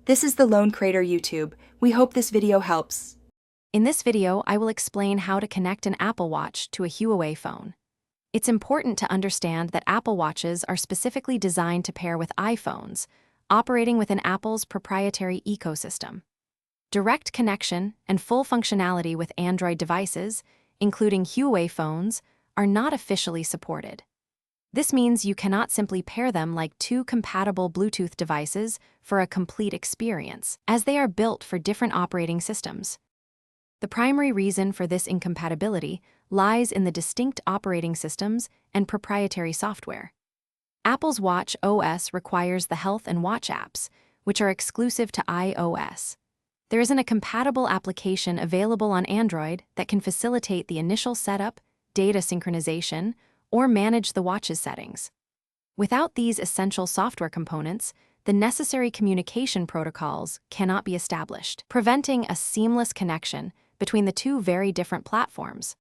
This is the Lone Crater YouTube. We hope this video helps. In this video, I will explain how to connect an Apple Watch to a Huawei phone. It's important to understand that Apple Watches are specifically designed to pair with iPhones, operating within Apple's proprietary ecosystem. Direct connection and full functionality with Android devices, including Huawei phones, are not officially supported. This means you cannot simply pair them like two compatible Bluetooth devices for a complete experience, as they are built for different operating systems. The primary reason for this incompatibility lies in the distinct operating systems and proprietary software. Apple's Watch OS requires the Health and Watch apps, which are exclusive to iOS. There isn't a compatible application available on Android that can facilitate the initial setup, data synchronization, or manage the watch's settings. Without these essential software components, the necessary communication protocols cannot be established, preventing a seamless connection between the two very different platforms.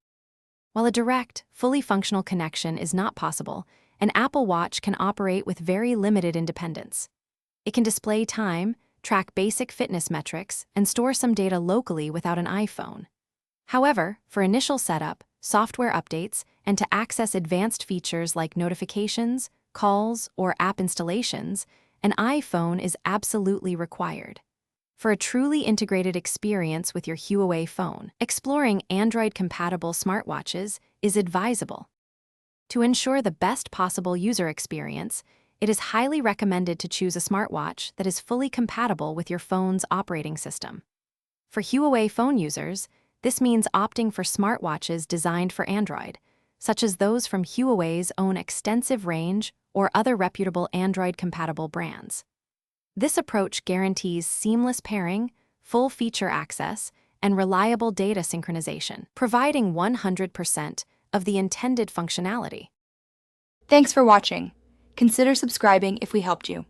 While a direct, fully functional connection is not possible, an Apple Watch can operate with very limited independence. It can display time, track basic fitness metrics, and store some data locally without an iPhone. However, for initial setup, software updates, and to access advanced features like notifications, calls, or app installations, an iPhone is absolutely required. For a truly integrated experience with your Huawei phone, exploring Android-compatible smartwatches is advisable. To ensure the best possible user experience, it is highly recommended to choose a smartwatch that is fully compatible with your phone's operating system. For Huawei phone users, this means opting for smartwatches designed for Android, such as those from Huawei's own extensive range or other reputable Android-compatible brands. This approach guarantees seamless pairing, full feature access, and reliable data synchronization, providing 100% of the intended functionality. Thanks for watching. Consider subscribing if we helped you.